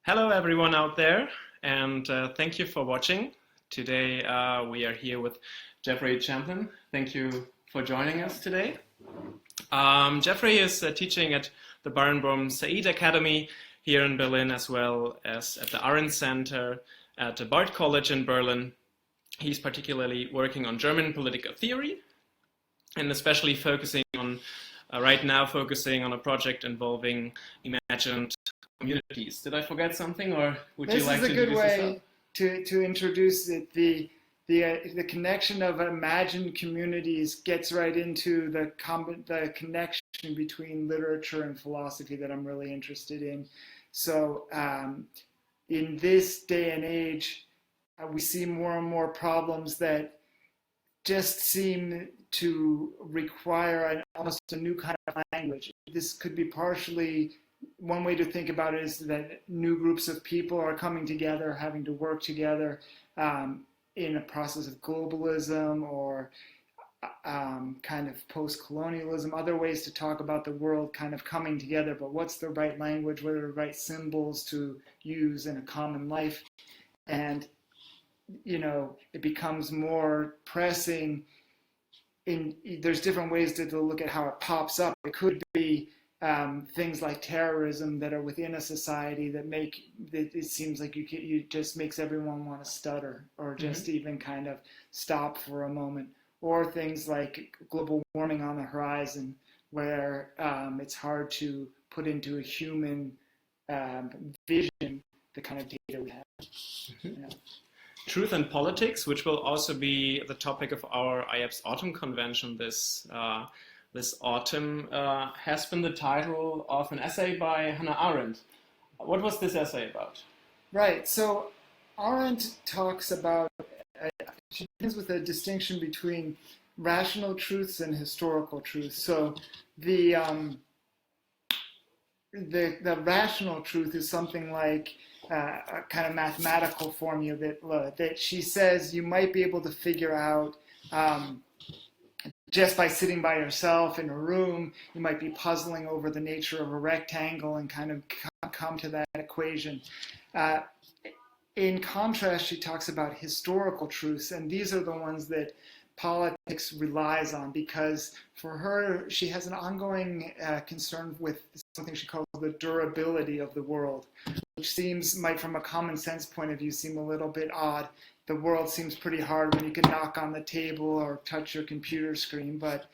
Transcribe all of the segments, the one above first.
Hello everyone out there, and thank you for watching. Today we are here with Jeffrey Champlin. Thank you for joining us today. Jeffrey is teaching at the Barenboim-Said Academy here in Berlin, as well as at the Arendt Center at the Bard College in Berlin. He's particularly working on German political theory, and especially focusing on, right now, focusing on a project involving imagined communities. Did I forget something, or would you like to introduce yourself? This is a good way to introduce it. The connection of imagined communities gets right into the connection between literature and philosophy that I'm really interested in. So in this day and age, we see more and more problems that just seem to require almost a new kind of language. This could be partially, one way to think about it is that new groups of people are coming together, having to work together in a process of globalism or kind of post-colonialism, other ways to talk about the world kind of coming together, but what's the right language, what are the right symbols to use in a common life? And, you know, it becomes more pressing. There's different ways to look at how it pops up. It could be things like terrorism that are within a society that it seems like you just makes everyone want to stutter or just even kind of stop for a moment, or things like global warming on the horizon, where it's hard to put into a human vision the kind of data we have. Yeah. Truth and Politics, which will also be the topic of our IAPSS Autumn Convention this autumn, has been the title of an essay by Hannah Arendt. What was this essay about? Right, so Arendt talks about, she begins with a distinction between rational truths and historical truths. So the rational truth is something like a kind of mathematical formula that she says you might be able to figure out just by sitting by yourself in a room. You might be puzzling over the nature of a rectangle and kind of come to that equation. In contrast, she talks about historical truths, and these are the ones that politics relies on, because for her, she has an ongoing concern with something she calls the durability of the world, which might from a common sense point of view seem a little bit odd. The world seems pretty hard when you can knock on the table or touch your computer screen, but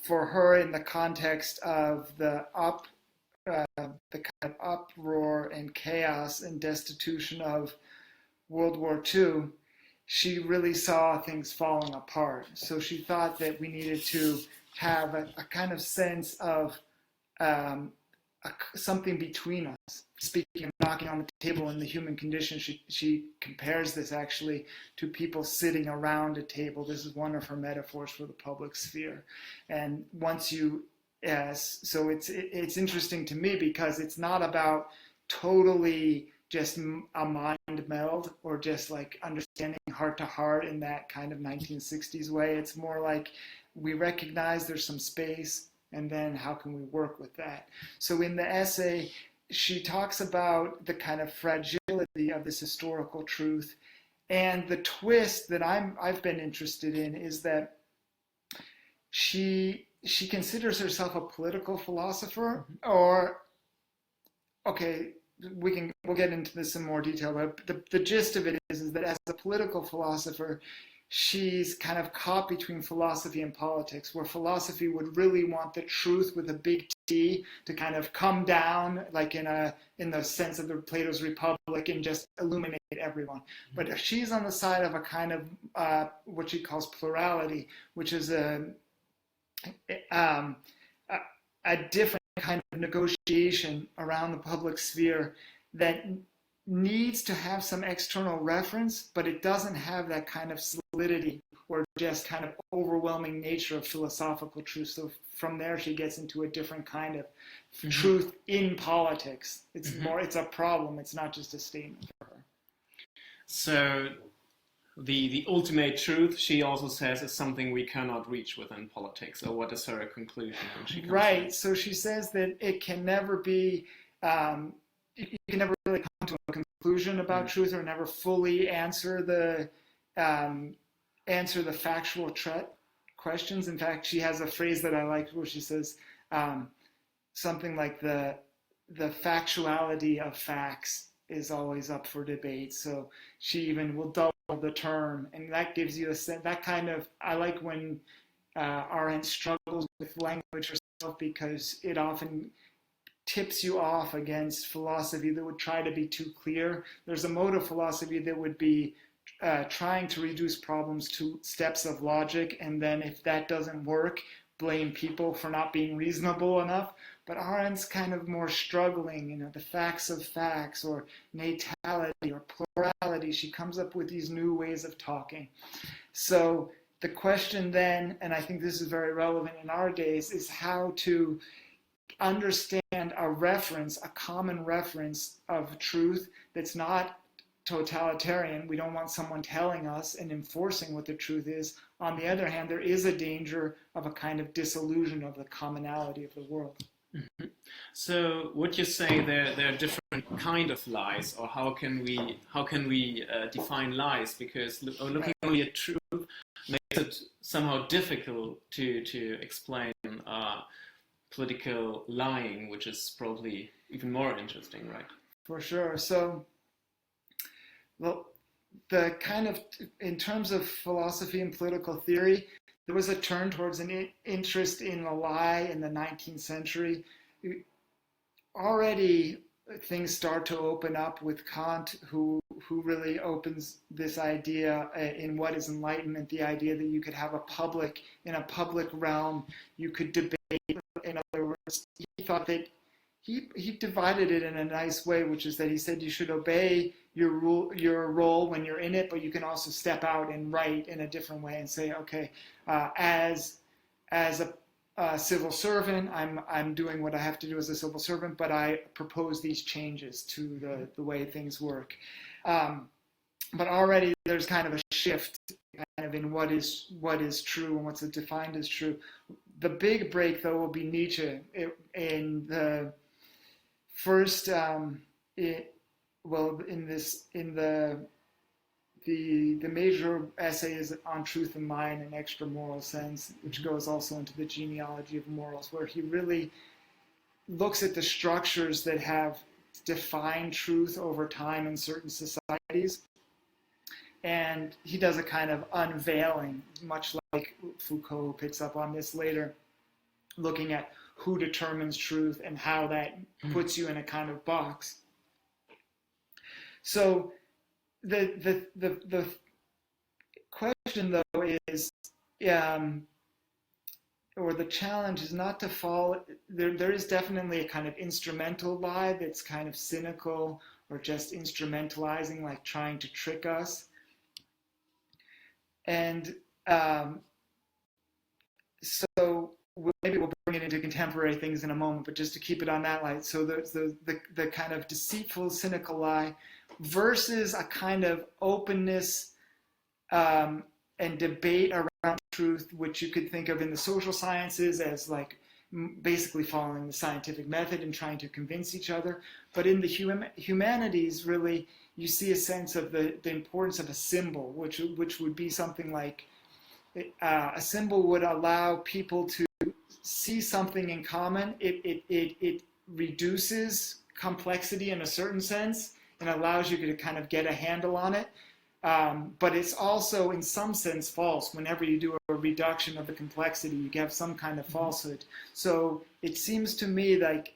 for her, in the context of the kind of uproar and chaos and destitution of World War II, she really saw things falling apart. So she thought that we needed to have a kind of sense of something between us. Speaking of knocking on the table in the human condition, she compares this actually to people sitting around a table. This is one of her metaphors for the public sphere. And once you, so it's interesting to me because it's not about totally just a mind meld or just like understanding heart to heart in that kind of 1960s way. It's more like we recognize there's some space, and then how can we work with that? So in the essay, she talks about the kind of fragility of this historical truth, and the twist that I've been interested in is that she considers herself a political philosopher, or okay, we'll get into this in more detail, but the gist of it is that as a political philosopher, she's kind of caught between philosophy and politics, where philosophy would really want the truth with a big T to kind of come down, like in the sense of Plato's Republic, and just illuminate everyone. But she's on the side of a kind of what she calls plurality, which is a different kind of negotiation around the public sphere that needs to have some external reference, but it doesn't have that kind of solidity or just kind of overwhelming nature of philosophical truth. So from there, she gets into a different kind of truth in politics. It's more, it's a problem. It's not just a statement for her. So the ultimate truth, she also says, is something we cannot reach within politics. So what is her conclusion when she comes Right. So she says that it can never be you can never really come to a conclusion about truth, or never fully answer the factual questions. In fact, she has a phrase that I like where she says something like the factuality of facts is always up for debate. So she even will double the term, and that gives you a sense. That kind of, I like when Arendt struggles with language herself, because it often tips you off against philosophy that would try to be too clear. There's a mode of philosophy that would be trying to reduce problems to steps of logic, and then if that doesn't work, blame people for not being reasonable enough. But Arendt's kind of more struggling, the facts of facts, or natality, or plurality. She comes up with these new ways of talking. So the question then, and I think this is very relevant in our days, is how to understand a reference, a common reference of truth that's not totalitarian. We don't want someone telling us and enforcing what the truth is. On the other hand, there is a danger of a kind of disillusion of the commonality of the world. Mm-hmm. So would you say there are different kind of lies, or how can we define lies? Because looking only at truth makes it somehow difficult to explain political lying, which is probably even more interesting, right? For sure. So, well, the kind of, in terms of philosophy and political theory, there was a turn towards an interest in the lie in the 19th century. Already things start to open up with Kant, who really opens this idea in What is Enlightenment, the idea that you could have in a public realm, you could debate. In other words, he thought that he divided it in a nice way, which is that he said you should obey your role when you're in it, but you can also step out and write in a different way and say, okay, as a civil servant, I'm doing what I have to do as a civil servant, but I propose these changes to the way things work. But already there's kind of a shift kind of in what is true and what's defined as true. The big break, though, will be Nietzsche in the first the major essay is on Truth and Mind and Extra Moral Sense, which goes also into the genealogy of morals, where he really looks at the structures that have defined truth over time in certain societies. And he does a kind of unveiling, much like Foucault picks up on this later, looking at who determines truth and how that puts you in a kind of box. So the question, though, is, or the challenge is not to fall. There is definitely a kind of instrumental lie that's kind of cynical, or just instrumentalizing, like trying to trick us. And so maybe we'll bring it into contemporary things in a moment, but just to keep it on that line. So there's the kind of deceitful, cynical lie versus a kind of openness and debate around truth, which you could think of in the social sciences as like basically following the scientific method and trying to convince each other. But in the humanities, really, you see a sense of the importance of a symbol, which would be something like a symbol would allow people to see something in common. It reduces complexity in a certain sense and allows you to kind of get a handle on it. But it's also, in some sense, false. Whenever you do a reduction of the complexity, you have some kind of falsehood. So it seems to me like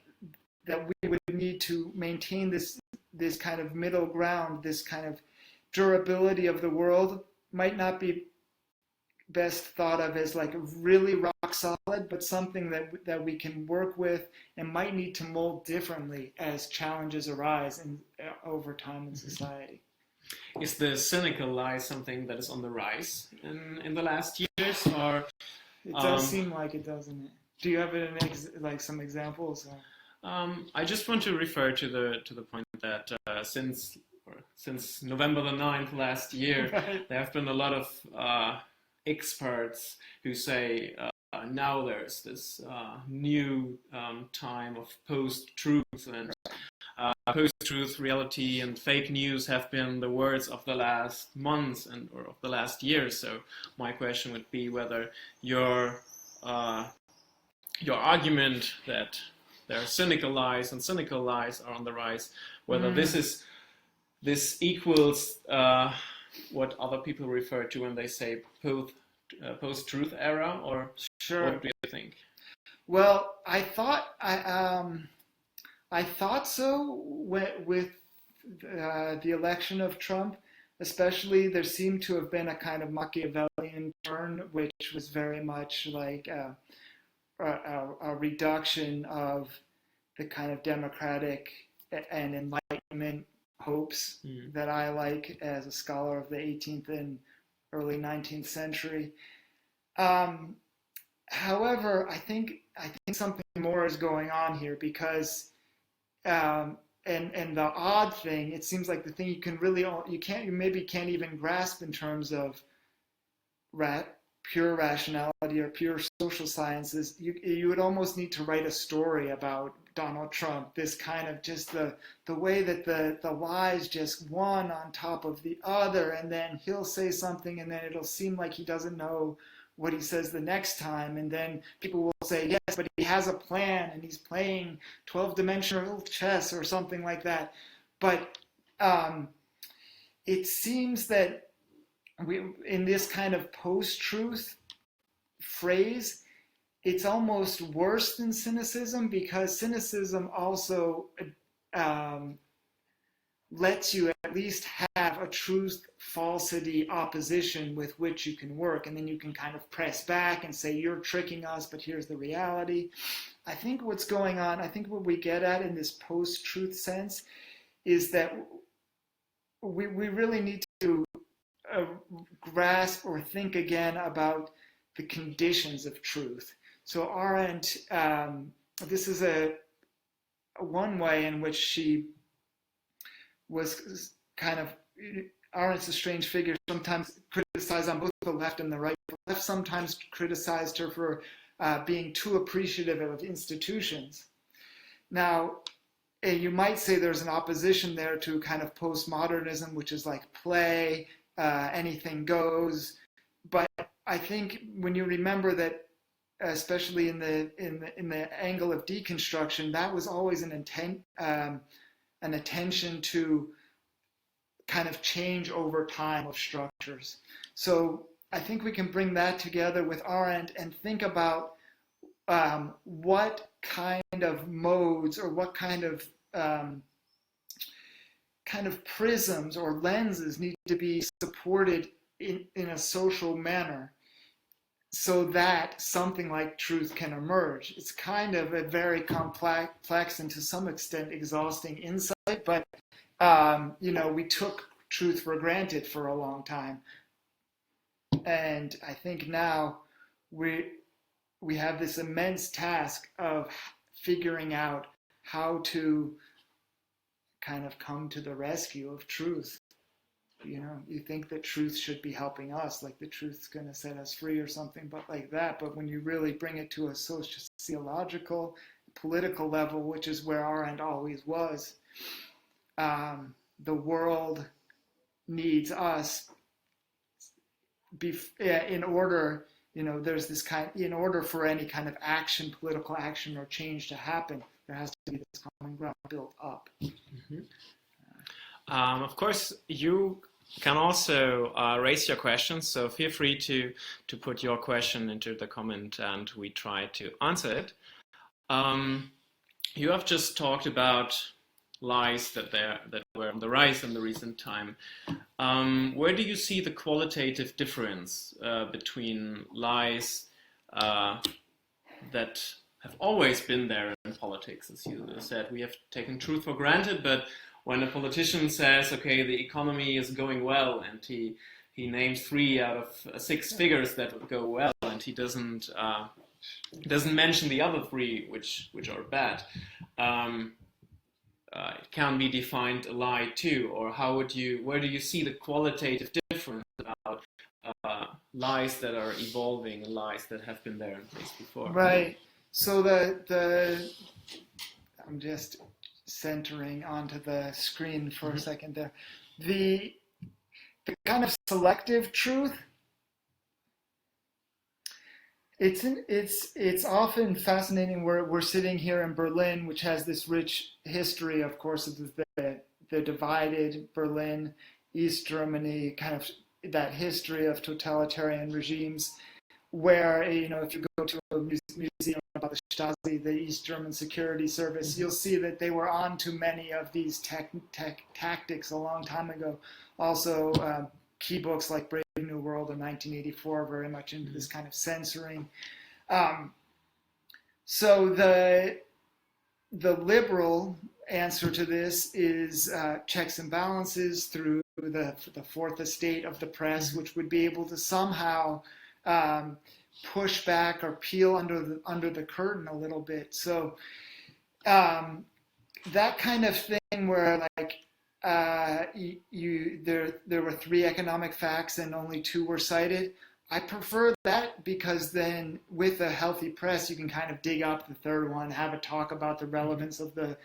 that we would need to maintain this kind of middle ground, this kind of durability of the world. Might not be best thought of as like really rock solid, but something that we can work with and might need to mold differently as challenges arise over time in society. Is the cynical lie something that is on the rise in the last years, or it does seem like it, doesn't it? Do you have some examples? I just want to refer to the point that since November the 9th last year, right, there have been a lot of experts who say now there's this new time of post-truth, and post-truth, reality, and fake news have been the words of the last months or of the last years. So my question would be whether your argument that there are cynical lies and cynical lies are on the rise, whether this equals what other people refer to when they say post-truth era, or Sure. what do you think? Well, I thought so with the election of Trump, especially. There seemed to have been a kind of Machiavellian turn, which was very much like a reduction of the kind of democratic and Enlightenment hopes that I like as a scholar of the 18th and early 19th century. However, I think something more is going on here, because and the odd thing, it seems like the thing you maybe can't even grasp in terms of pure rationality or pure social sciences. You would almost need to write a story about Donald Trump, this kind of just the way that the lies just one on top of the other, and then he'll say something and then it'll seem like he doesn't know what he says the next time, and then people will say, yes, but he has a plan and he's playing 12-dimensional chess or something like that. But it seems that in this kind of post-truth phrase, it's almost worse than cynicism, because cynicism also lets you at least have a truth falsity opposition with which you can work, and then you can kind of press back and say, you're tricking us, but here's the reality. I think what's going on, I think what we get at in this post-truth sense is that we really need to grasp or think again about the conditions of truth. So Arendt, this is one way in which she was kind of, Arendt's a strange figure, sometimes criticized on both the left and the right. The left sometimes criticized her for being too appreciative of institutions. Now, you might say there's an opposition there to kind of postmodernism, which is like play, anything goes. But I think when you remember that, especially in the angle of deconstruction, that was always an attention to kind of change over time of structures. So I think we can bring that together with Arendt and think about what kind of modes or what kind of prisms or lenses need to be supported in a social manner, so that something like truth can emerge. It's kind of a very complex and to some extent exhausting insight, but we took truth for granted for a long time. And I think now we have this immense task of figuring out how to kind of come to the rescue of truth. You think that truth should be helping us, like the truth's going to set us free or something, but like that. But when you really bring it to a sociological, political level, which is where Arendt always was, the world needs us in order, there's this in order for any kind of action, political action or change to happen, there has to be this common ground built up. Mm-hmm. Of course, you can also raise your questions, so feel free to put your question into the comment and we try to answer it. You have just talked about lies that were on the rise in the recent time. Where do you see the qualitative difference between lies that have always been there in politics? As you said, we have taken truth for granted, but when a politician says, okay, the economy is going well, and he names 3 out of 6 figures that go well, and he doesn't mention the other 3 which are bad, it can be defined a lie too. Or where do you see the qualitative difference about lies that are evolving and lies that have been there in place before? Right. So I'm just centering onto the screen for a second there. The kind of selective truth, it's often fascinating. We're sitting here in Berlin, which has this rich history, of course, of the divided Berlin, East Germany, kind of that history of totalitarian regimes, where, if you go to a museum about the Stasi, the East German Security Service, you'll see that they were on to many of these tactics a long time ago. Also, key books like Brave New World in 1984 very much into this kind of censoring. So the liberal answer to this is checks and balances through the fourth estate of the press, which would be able to somehow push back or peel under the curtain a little bit. So that kind of thing where there were 3 economic facts and only 2 were cited. I prefer that, because then with a healthy press you can kind of dig up the third one, have a talk about the relevance of the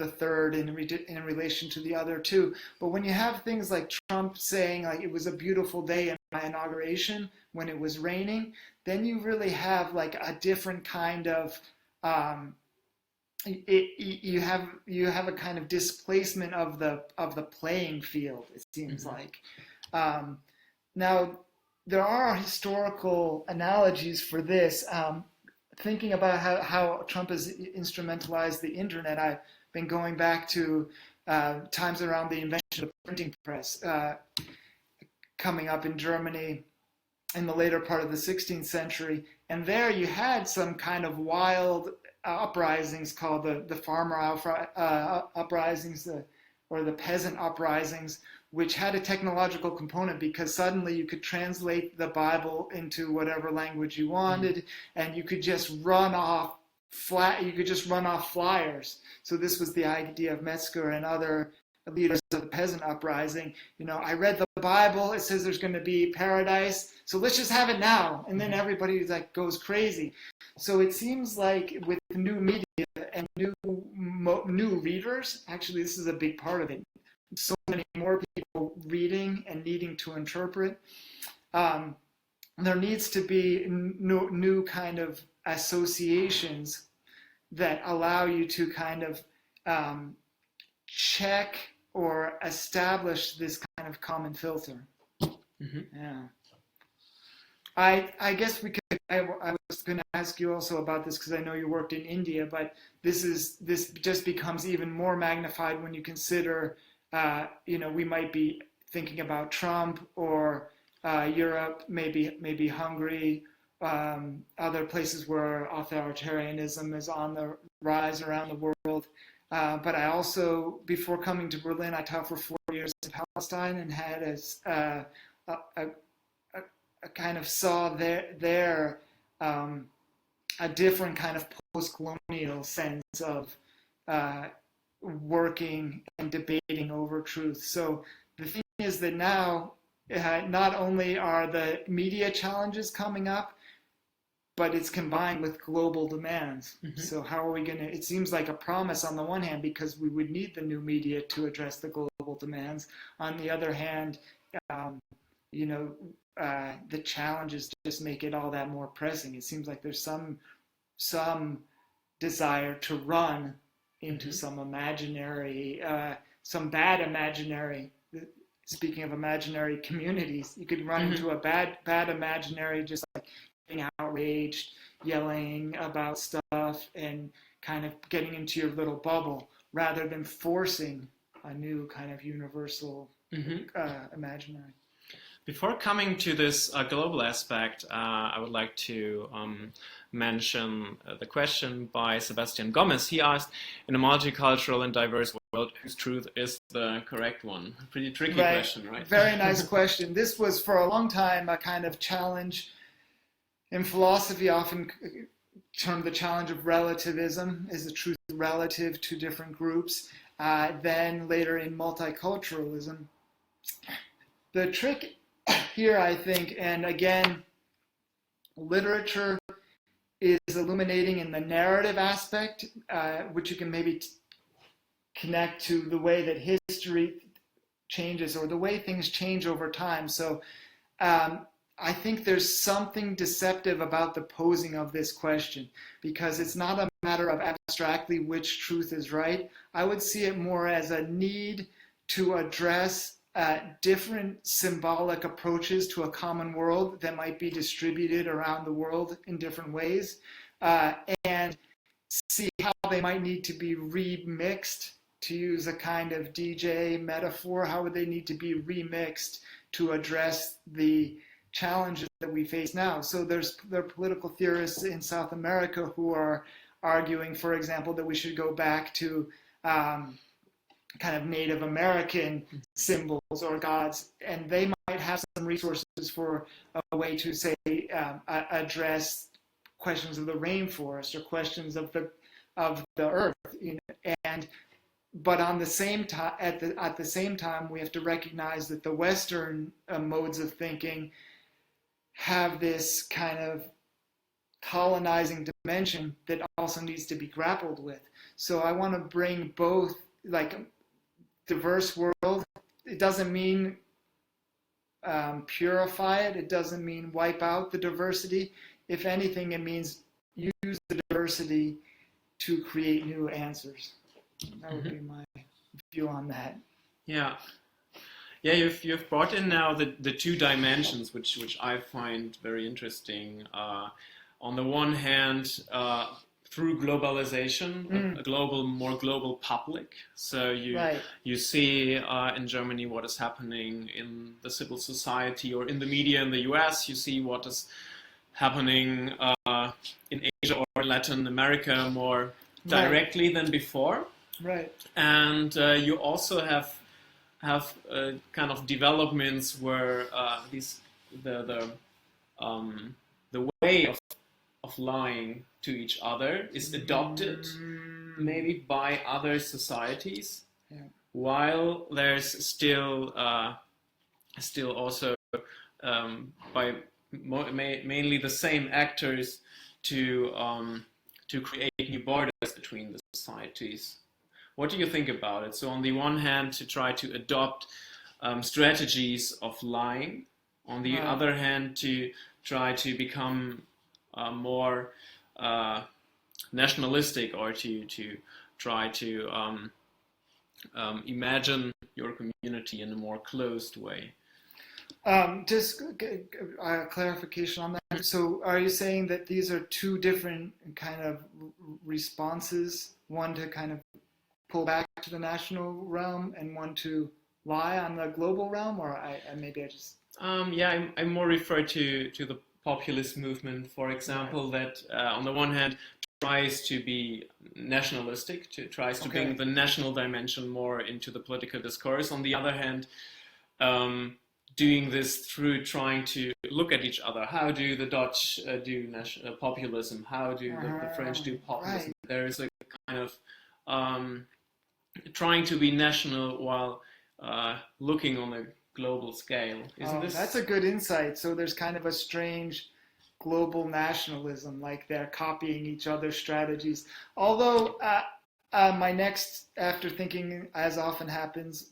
third in relation to the other 2. But when you have things like Trump saying it was a beautiful day in my inauguration when it was raining, then you really have a different kind of you have a kind of displacement of the playing field, it seems like. Now there are historical analogies for this. Thinking about how Trump has instrumentalized the internet, I've been going back to times around the invention of the printing press, coming up in Germany in the later part of the 16th century. And there you had some kind of wild uprisings called the farmer uprisings, or the peasant uprisings, which had a technological component, because suddenly you could translate the Bible into whatever language you wanted, and you could just run off flyers. So this was the idea of Metzger and other leaders of the peasant uprising. I read the Bible, it says there's going to be paradise, so let's just have it now. And then everybody goes crazy. So it seems like with new media and new readers, actually this is a big part of it. So many more people reading and needing to interpret. There needs to be new kind of associations that allow you to kind of check or establish this kind of common filter. Yeah. I guess we could. I was going to ask you also about this, because I know you worked in India, but this just becomes even more magnified when you consider, we might be thinking about Trump, or Europe, maybe Hungary, other places where authoritarianism is on the rise around the world. But I also, before coming to Berlin, I taught for 4 years in Palestine, and had a kind of saw there a different kind of post-colonial sense of working and debating over truth. So the thing is that now not only are the media challenges coming up, but it's combined with global demands. So how are we going to, it seems like a promise on the one hand, because we would need the new media to address the global demands. On the other hand, the challenges just make it all that more pressing. It seems like there's some desire to run into some imaginary, some bad imaginary. Speaking of imaginary communities, you could run into a bad imaginary, just like getting outraged, yelling about stuff, and kind of getting into your little bubble, rather than forcing a new kind of universal imaginary. Before coming to this global aspect, I would like to mention the question by Sebastian Gomez. He asked, in a multicultural and diverse world, whose truth is the correct one? A pretty tricky question, right? Very nice question. This was for a long time a kind of challenge in philosophy, often termed the challenge of relativism. Is the truth relative to different groups? Then later in multiculturalism. The trick here, I think, and again, literature is illuminating in the narrative aspect, which you can maybe connect to the way that history changes or the way things change over time. So I think there's something deceptive about the posing of this question, because it's not a matter of abstractly which truth is right. I would see it more as a need to address different symbolic approaches to a common world that might be distributed around the world in different ways, and see how they might need to be remixed, to use a kind of DJ metaphor. How would they need to be remixed to address the challenges that we face now? So there are political theorists in South America who are arguing, for example, that we should go back to kind of Native American symbols or gods, and they might have some resources for a way to, say, address questions of the rainforest or questions of the earth, but on the same time, at the same time, we have to recognize that the Western modes of thinking have this kind of colonizing dimension that also needs to be grappled with. So I want to bring both, like, diverse world. It doesn't mean purify it. It doesn't mean wipe out the diversity. If anything, it means use the diversity to create new answers. That would be my view on that. Yeah. Yeah, you've brought in now the two dimensions, which I find very interesting. On the one hand, through globalization, a more global public. So you see in Germany what is happening in the civil society, or in the media in the US. You see what is happening in Asia or Latin America more directly than before. Right. And you also have kind of developments where the way of lying to each other is adopted maybe by other societies, while there's still also by mainly the same actors to create new borders between the societies. What do you think about it? So on the one hand, to try to adopt strategies of lying, on the other hand, to try to become more nationalistic, or to try to imagine your community in a more closed way. Just a clarification on that. So are you saying that these are two different kind of responses, one to kind of pull back to the national realm and one to lie on the global realm? Or maybe I just... I more refer to the populist movement, for example, that on the one hand tries to be nationalistic, tries to bring the national dimension more into the political discourse. On the other hand, doing this through trying to look at each other. How do the Dutch do populism? How do the French do populism? Right. There is a kind of trying to be national while looking on a global scale. Isn't this? That's a good insight. So there's kind of a strange global nationalism, like they're copying each other's strategies. Although my next, after thinking, as often happens,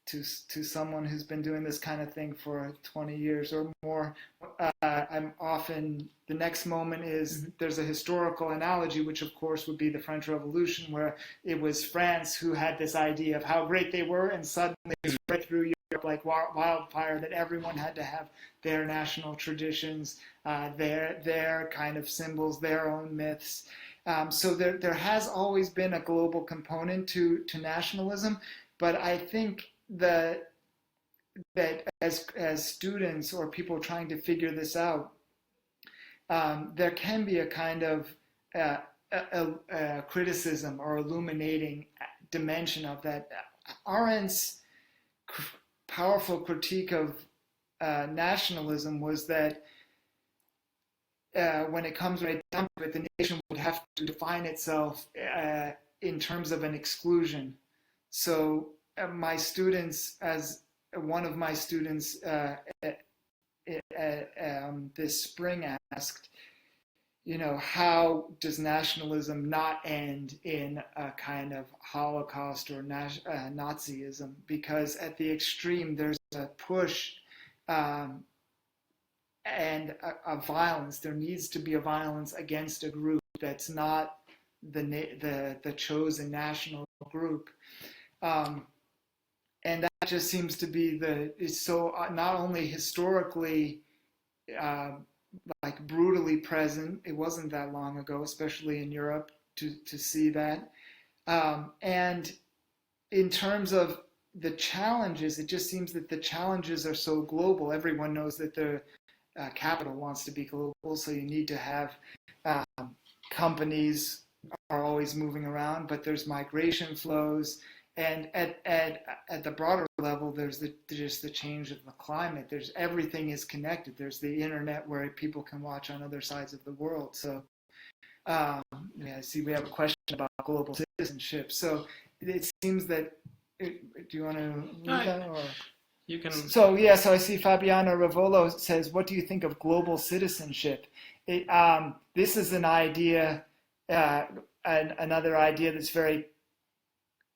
to someone who's been doing this kind of thing for 20 years or more, I'm often, the next moment is there's a historical analogy, which of course would be the French Revolution, where it was France who had this idea of how great they were, and suddenly it spread through Europe like wildfire, that everyone had to have their national traditions, their kind of symbols, their own myths. So there has always been a global component to nationalism, but I think that as students or people trying to figure this out, there can be a kind of criticism or illuminating dimension of that. Arendt's powerful critique of nationalism was that when it comes right down to it, the nation would have to define itself in terms of an exclusion. So my students, as one of my students this spring asked, how does nationalism not end in a kind of Holocaust or Nazism? Because at the extreme, there's a push and a violence. There needs to be a violence against a group that's not the chosen national group. And that just seems to be is so not only historically like brutally present. It wasn't that long ago, especially in Europe, to see that. And in terms of the challenges, it just seems that the challenges are so global. Everyone knows that the capital wants to be global, so you need to have companies are always moving around, but there's migration flows. And at the broader level, there's just the change of the climate. Everything is connected. There's the internet where people can watch on other sides of the world. So, I see we have a question about global citizenship. So it seems that. Do you want to read that, or you can? So I see Fabiana Ravolo says, "What do you think of global citizenship?" This is an idea, another idea that's very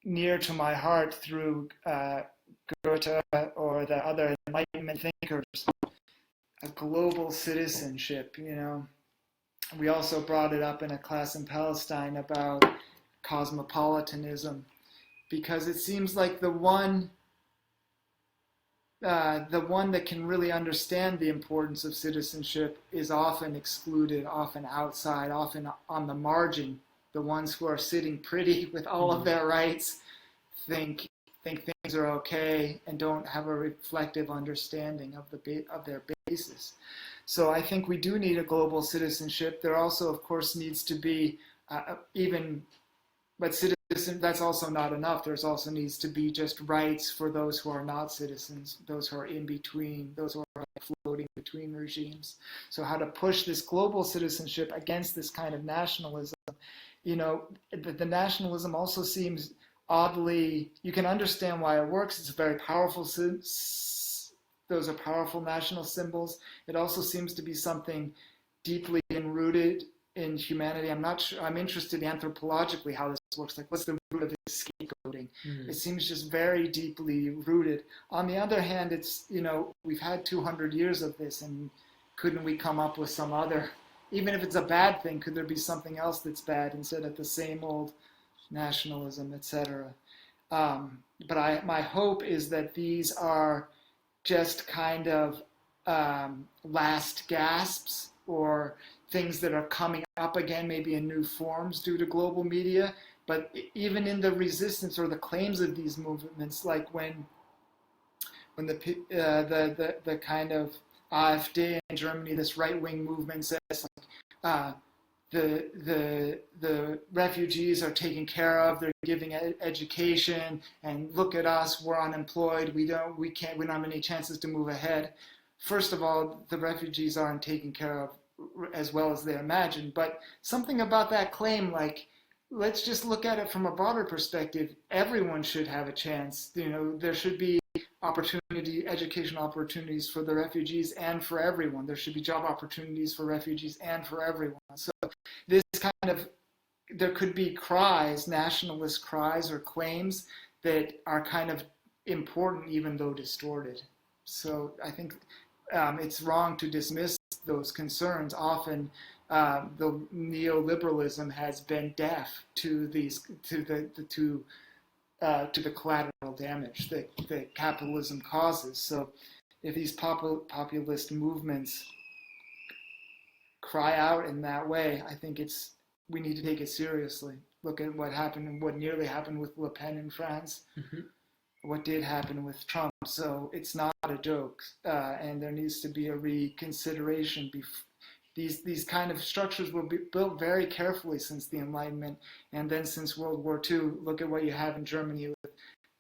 near to my heart through Goethe or the other Enlightenment thinkers. A global citizenship, We also brought it up in a class in Palestine about cosmopolitanism, because it seems like the one that can really understand the importance of citizenship is often excluded, often outside, often on the margin. The ones who are sitting pretty with all of their rights think things are okay and don't have a reflective understanding of their basis. So I think we do need a global citizenship. There also, of course, needs to be but citizen, that's also not enough. There's also needs to be just rights for those who are not citizens, those who are in between, those who are floating between regimes. So how to push this global citizenship against this kind of nationalism. The nationalism also seems oddly, you can understand why it works. It's a very powerful, those are powerful national symbols. It also seems to be something deeply enrooted in humanity. I'm not sure, I'm interested anthropologically how this works. Like, what's the root of this scapegoating? It seems just very deeply rooted. On the other hand, it's, we've had 200 years of this, and couldn't we come up with some other, even if it's a bad thing, could there be something else that's bad instead of the same old nationalism, etc.? But my hope is that these are just kind of last gasps, or things that are coming up again, maybe in new forms due to global media. But even in the resistance or the claims of these movements, like when the kind of AfD in Germany, this right-wing movement says the refugees are taken care of, they're giving education, and look at us, we're unemployed, we don't have any chances to move ahead. First of all, the refugees aren't taken care of as well as they imagine, but something about that claim, like, let's just look at it from a broader perspective. Everyone should have a chance. There should be educational opportunities for the refugees and for everyone. There should be job opportunities for refugees and for everyone. So this kind of, there could be cries, nationalist cries or claims that are kind of important even though distorted. So I think it's wrong to dismiss those concerns. Often the neoliberalism has been deaf to the collateral damage that capitalism causes. So if these populist movements cry out in that way, I think we need to take it seriously. Look at what happened and what nearly happened with Le Pen in France. What did happen with Trump. So it's not a joke, and there needs to be a reconsideration. These kind of structures were built very carefully since the Enlightenment, and then since World War II. Look at what you have in Germany with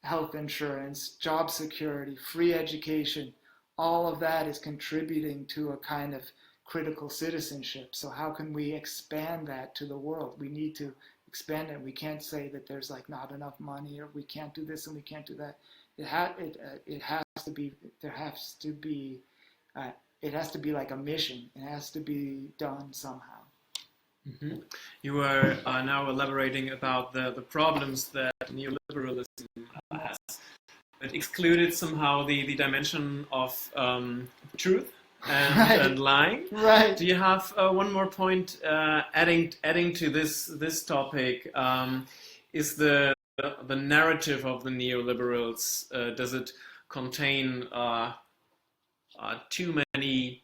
health insurance, job security, free education. All of that is contributing to a kind of critical citizenship. So how can we expand that to the world? We need to expand it. We can't say that there's like not enough money, or we can't do this and we can't do that. It has to be like a mission. It has to be done somehow. Mm-hmm. You are now elaborating about the problems that neoliberalism has. It excluded somehow the dimension of truth and lying. Right. Do you have one more point adding to this topic? Is the narrative of the neoliberals, does it contain too many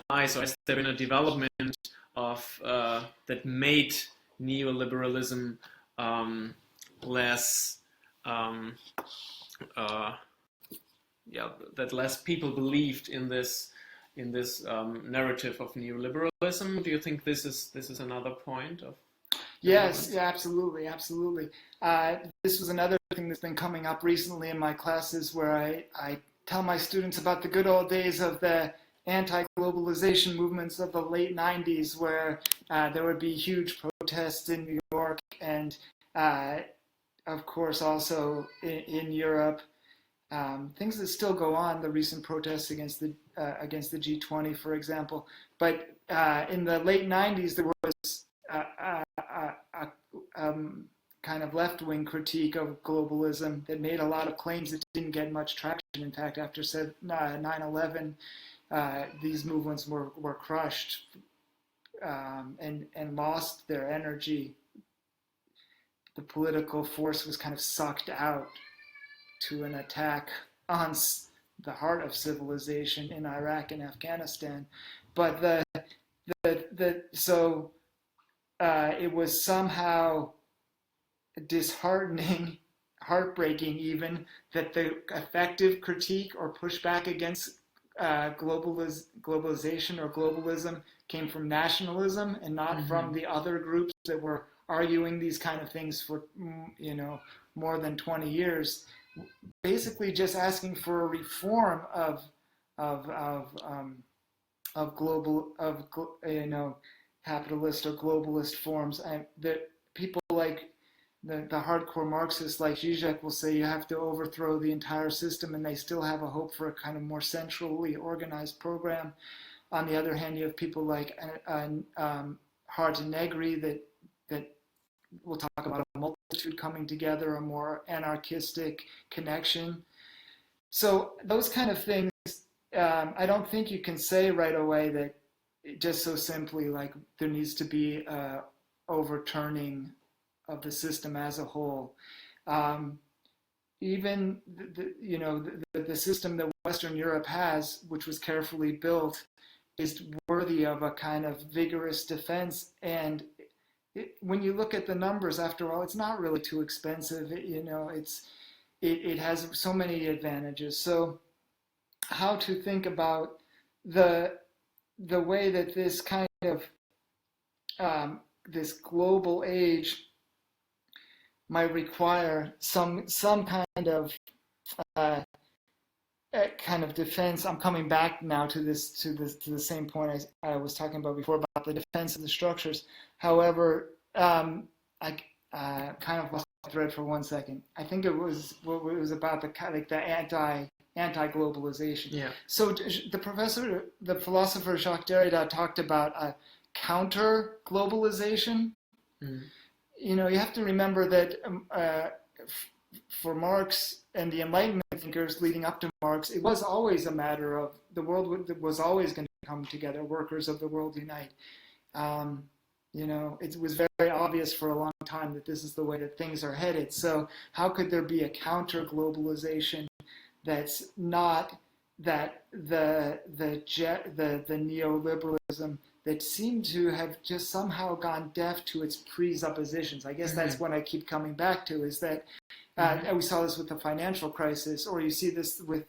lies, or has there been a development of that made neoliberalism less that less people believed in this narrative of neoliberalism? Do you think this is another point of Yes, yeah, absolutely. This was another thing that's been coming up recently in my classes, where I tell my students about the good old days of the anti-globalization movements of the late 90s, where there would be huge protests in New York and, of course, also in Europe. Things that still go on, the recent protests against the G20, for example. But in the late 90s, there was a kind of left-wing critique of globalism that made a lot of claims that didn't get much traction. In fact, after 9/11, these movements were crushed and lost their energy. The political force was kind of sucked out to an attack on the heart of civilization in Iraq and Afghanistan. But it was somehow disheartening, heartbreaking even, that the effective critique or pushback against globalization or globalism came from nationalism and not from the other groups that were arguing these kind of things for more than 20 years, basically just asking for a reform of capitalist or globalist forms. And that people like the hardcore Marxists like Zizek will say you have to overthrow the entire system, and they still have a hope for a kind of more centrally organized program. On the other hand, you have people like Hart and Negri that we'll talk about a multitude coming together, a more anarchistic connection. So those kind of things, I don't think you can say right away that just so simply like there needs to be overturning of the system as a whole. Even the system that Western Europe has, which was carefully built, is worthy of a kind of vigorous defense. And when you look at the numbers, after all, it's not really too expensive. It has so many advantages. So how to think about the way that this kind of this global age might require some kind of defense. I'm coming back now to the same point I was talking about before, about the defense of the structures. However, I kind of lost the thread for 1 second. I think it was about the anti-globalization. Yeah. So the philosopher Jacques Derrida talked about a counter-globalization. Mm. You have to remember that for Marx and the Enlightenment thinkers leading up to Marx, it was always a matter of the world was always going to come together. Workers of the world unite. It was very obvious for a long time that this is the way that things are headed. So how could there be a counter-globalization that's not that the neoliberalism that seemed to have just somehow gone deaf to its presuppositions? I guess that's what I keep coming back to, is that and we saw this with the financial crisis, or you see this with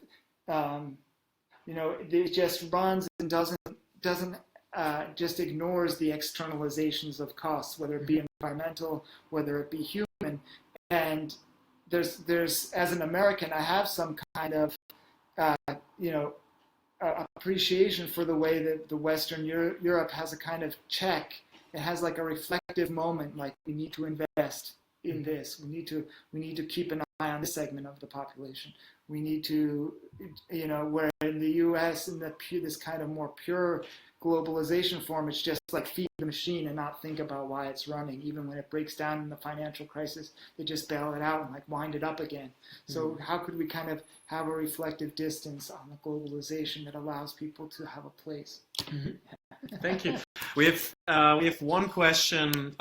it just runs and doesn't just ignores the externalizations of costs, whether it be environmental, whether it be human. And there's as an American, I have some kind of appreciation for the way that the Western Europe has a kind of check. It has like a reflective moment, like we need to invest in this. We need to keep an eye on this segment of the population. We need to, whereas in the U.S. in this kind of more pure globalization form, it's just like feed the machine and not think about why it's running. Even when it breaks down in the financial crisis, they just bail it out and like wind it up again. So how could we kind of have a reflective distance on the globalization that allows people to have a place? Thank you. We have one question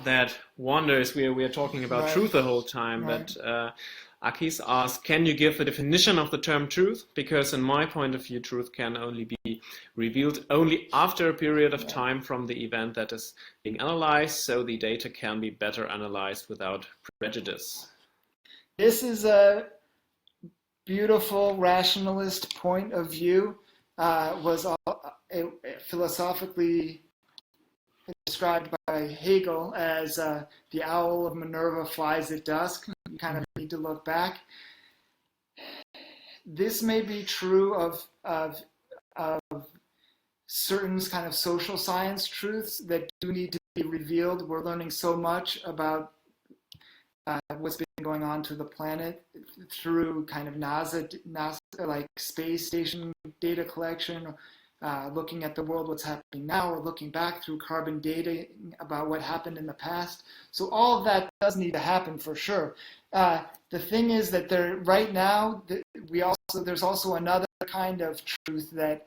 that wonders. We are talking about truth the whole time, but Akis asked, can you give a definition of the term truth? Because in my point of view, truth can only be revealed only after a period of time from the event that is being analyzed, so the data can be better analyzed without prejudice. This is a beautiful rationalist point of view. Was philosophically described by Hegel as the owl of Minerva flies at dusk. You kind of need to look back. This may be true of certain kind of social science truths that do need to be revealed. We're learning so much about what's been going on to the planet through kind of NASA like space station data collection, looking at the world, what's happening now, or looking back through carbon data about what happened in the past. So all of that does need to happen for sure. The thing is that right now, there's also another kind of truth that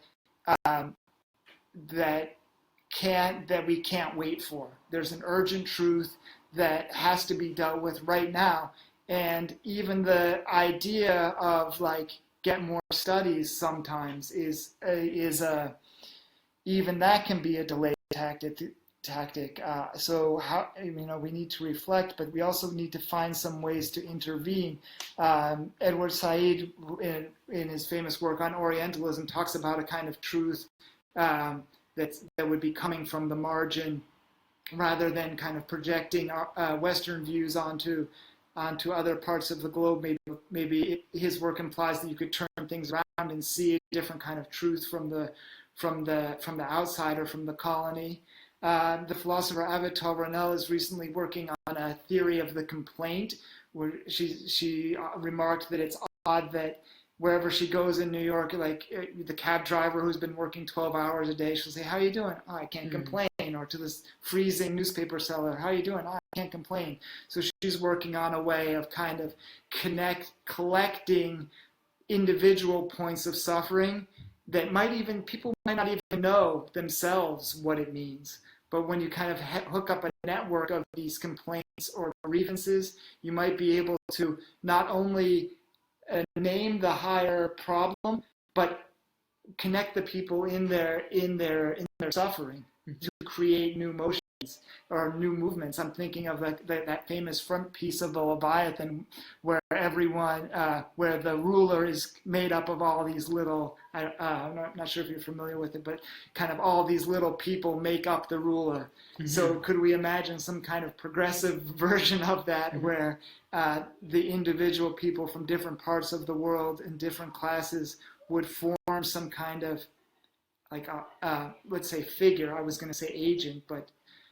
we can't wait for. There's an urgent truth that has to be dealt with right now. And even the idea of like get more studies sometimes is even that can be a delay tactic. So how, we need to reflect, but we also need to find some ways to intervene. Edward Said, in his famous work on Orientalism, talks about a kind of truth that would be coming from the margin, rather than kind of projecting Western views onto other parts of the globe. Maybe his work implies that you could turn things around and see a different kind of truth from the outside or from the colony. The philosopher Avital Ronell is recently working on a theory of the complaint, where she remarked that it's odd that wherever she goes in New York, like the cab driver who's been working 12 hours a day, she'll say, "How you doing?" "Oh, I can't complain." Or to this freezing newspaper seller, "How you doing?" "Oh, I can't complain." So she's working on a way of kind of collecting individual points of suffering that people might not even know themselves what it means. But when you kind of hook up a network of these complaints or grievances, you might be able to not only name the higher problem, but connect the people in their suffering to create new motions or new movements. I'm thinking of that famous front piece of the Leviathan, where where the ruler is made up of all these little, I'm not sure if you're familiar with it, but kind of all these little people make up the ruler. So could we imagine some kind of progressive version of that, where the individual people from different parts of the world and different classes would form some kind of, like, let's say figure, I was going to say agent, but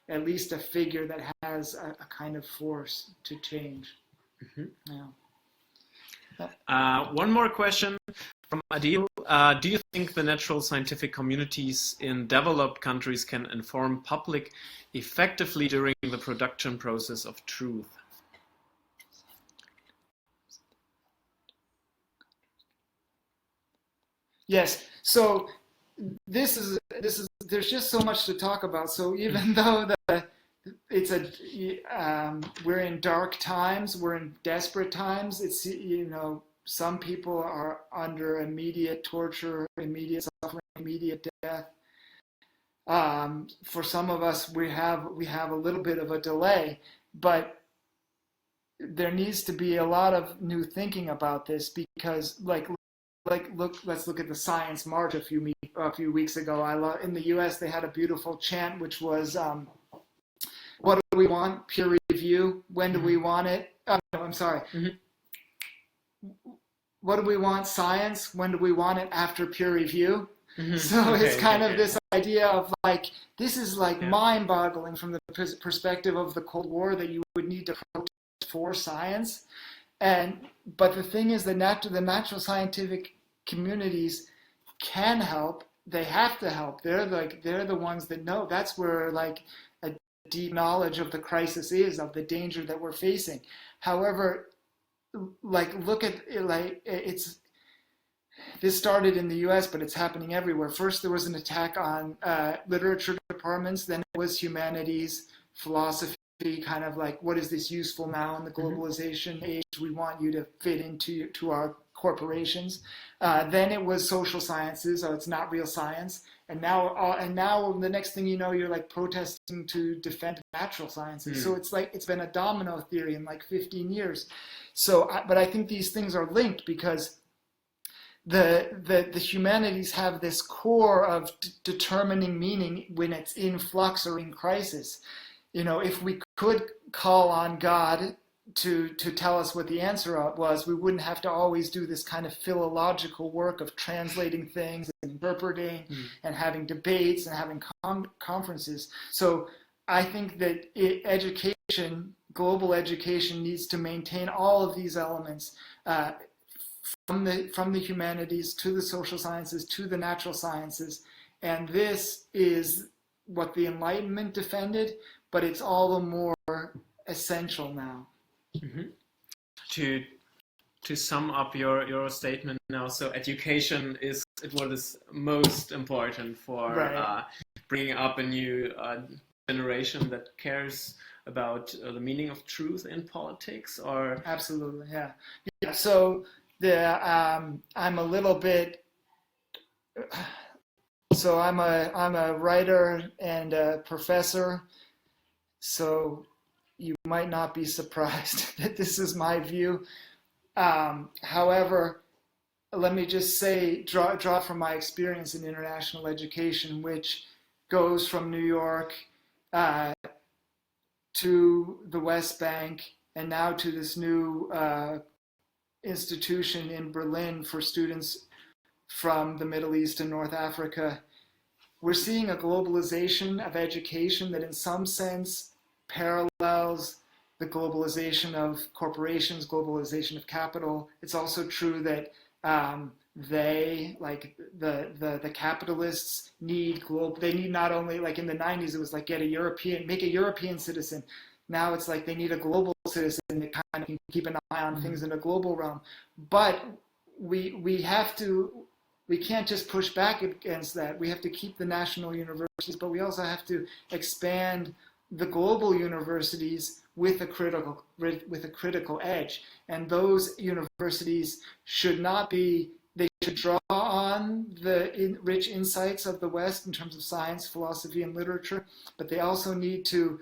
at least a figure that has a kind of force to change. One more question from Adil. Do you think the natural scientific communities in developed countries can inform public effectively during the production process of truth? Yes. So this is there's just so much to talk about. So even though we're in dark times, we're in desperate times. It's, some people are under immediate torture, immediate suffering, immediate death. For some of us, we have a little bit of a delay, but there needs to be a lot of new thinking about this, because let's look at the Science March a few weeks ago. In the U.S. they had a beautiful chant, which was, what do we want? Peer review. When do we want it? No, I'm sorry. What do we want? Science. When do we want it? After peer review. So it's kind of this idea of like, this is like mind-boggling from the perspective of the Cold War, that you would need to protest for science. But the thing is, the natural scientific communities can help. They have to help. They're the ones that know. That's where like a deep knowledge of the crisis is, of the danger that we're facing. However, like look at it, like it's this started in the US, but it's happening everywhere. First, there was an attack on literature departments. Then it was humanities, philosophy, kind of like, what is this useful now in the globalization age? We want you to fit into our corporations. Then it was social sciences. Oh, it's not real science. And now the next thing you know, you're like protesting to defend natural sciences. So it's like it's been a domino theory in like 15 years. So, but I think these things are linked because the humanities have this core of determining meaning when it's in flux or in crisis. You know, if we could call on God to tell us what the answer was, we wouldn't have to always do this kind of philological work of translating things and interpreting and having debates and having conferences. So I think that education, global education, needs to maintain all of these elements, from the humanities to the social sciences to the natural sciences. And this is what the Enlightenment defended, but it's all the more essential now. To sum up your statement now, so education is what is most important for bringing up a new generation that cares about the meaning of truth in politics, or absolutely, yeah. So I'm a little bit. So I'm a writer and a professor. So you might not be surprised that this is my view. However, let me just say, draw from my experience in international education, which goes from New York to the West Bank and now to this new institution in Berlin for students from the Middle East and North Africa. We're seeing a globalization of education that in some sense parallels the globalization of corporations, globalization of capital. It's also true that they, like the capitalists, need they need not only, like in the 90s it was like make a European citizen. Now it's like they need a global citizen that kind of can keep an eye on things in a global realm. But we can't just push back against that. We have to keep the national universities, but we also have to expand the global universities with a critical edge. And those universities should not be, they should draw on the rich insights of the West in terms of science, philosophy, and literature, but they also need to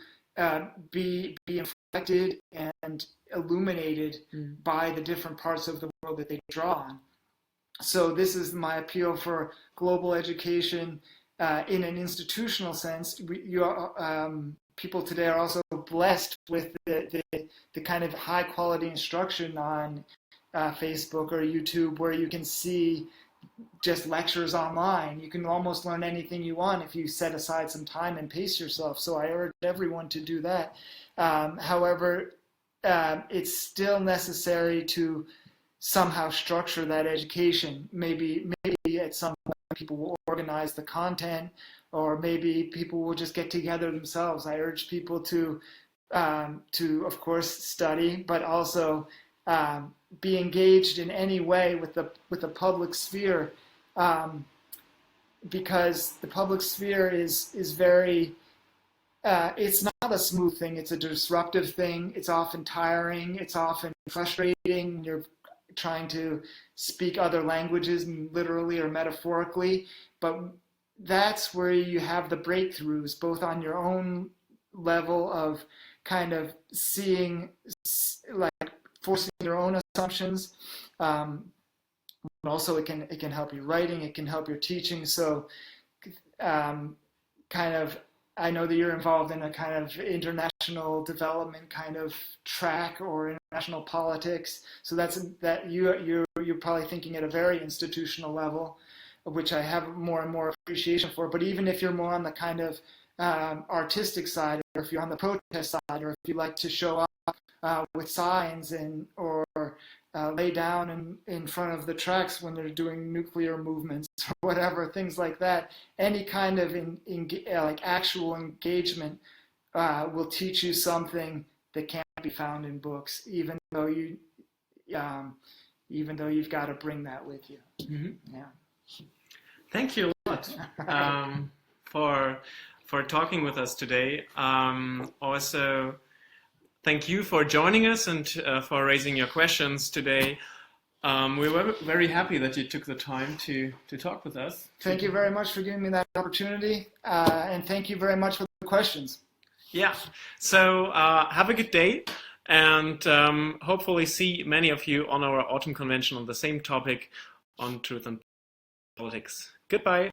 be inflected and illuminated by the different parts of the world that they draw on. So this is my appeal for global education in an institutional sense. People today are also blessed with the kind of high quality instruction on Facebook or YouTube, where you can see just lectures online. You can almost learn anything you want if you set aside some time and pace yourself. So I urge everyone to do that. However, it's still necessary to somehow structure that education. Maybe at some point people will organize the content, or maybe people will just get together themselves. I urge people to of course study, but also be engaged in any way with the public sphere, because the public sphere is very it's not a smooth thing. It's a disruptive thing. It's often tiring. It's often frustrating. You're trying to speak other languages, literally or metaphorically, but that's where you have the breakthroughs, both on your own level of kind of seeing, like forcing your own assumptions. Also, it can help you writing. It can help your teaching. So, kind of, I know that you're involved in a kind of international development kind of track, or international politics. So you're probably thinking at a very institutional level, which I have more and more appreciation for. But even if you're more on the kind of artistic side, or if you're on the protest side, or if you like to show up with signs or lay down in front of the tracks when they're doing nuclear movements or whatever, things like that. Any kind of like actual engagement will teach you something that can't be found in books, even though you've got to bring that with you. Mm-hmm. Yeah. Thank you a lot for talking with us today. Also, thank you for joining us and for raising your questions today. We were very happy that you took the time to talk with us. Thank you very much for giving me that opportunity, and thank you very much for the questions. Yeah, so have a good day, and hopefully see many of you on our autumn convention on the same topic on truth and politics. Goodbye.